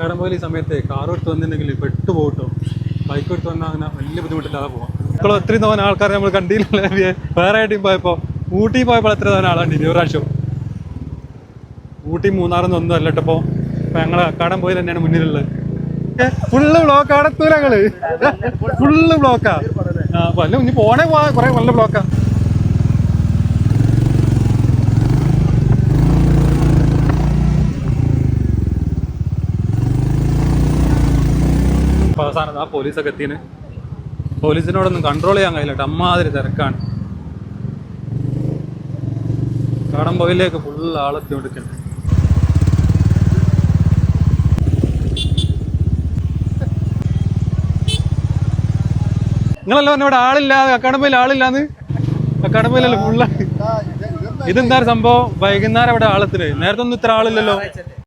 കടമ്പോയിൽ ഈ സമയത്ത് കാർ എടുത്ത് വന്നിട്ടുണ്ടെങ്കിൽ പെട്ടുപോകട്ടോ. ബൈക്ക് എടുത്ത് വന്നാൽ അങ്ങനെ വലിയ ബുദ്ധിമുട്ടില്ലാതെ പോകാം. ഇപ്പോൾ ഒത്തിരി തോന്നുന്ന ആൾക്കാരെ നമ്മൾ കണ്ടില്ല. വേറെ ആയിട്ടും പോയപ്പോൾ ഊട്ടി പോയപ്പോൾ എത്ര തോന്നുന്ന ആളാണ് ഒരു പ്രാവശ്യം. ഊട്ടി മൂന്നാറൊന്നും ഒന്നും അല്ലട്ടോ. ഇപ്പം ഞങ്ങൾ കടമ്പോയിൽ തന്നെയാണ് മുന്നിലുള്ളത്. ഫുള്ള് ബ്ലോക്കാ. അടത്തൂല ഞങ്ങള് ഫുള്ള് ബ്ലോക്കാ. വല്ല ഇനി പോണേ പോവാ കുറെ നല്ല ബ്ലോക്കാ. അവസാനം ആ പോലീസൊക്കെ എത്തിന്. പോലീസിനോടൊന്നും കൺട്രോൾ ചെയ്യാൻ കഴിയില്ല കേട്ടോ. അമ്മാതിരി തിരക്കാണ്. കടമ്പോയിലേക്ക് ഫുള്ള് ആളെത്തി കൊടുക്കുന്നുണ്ട്. നിങ്ങളല്ലോ ഇവിടെ ആളില്ല, കടമ്പോയിൽ ആളില്ലാന്ന്. കടമ്പോയിലല്ലോ ഫുള്ളാണ്. ഇതെന്താ സംഭവം? വൈകുന്നേരം ഇവിടെ ആളെത്തിന്. നേരത്തെ ഒന്നും ഇത്ര ആളില്ലല്ലോ.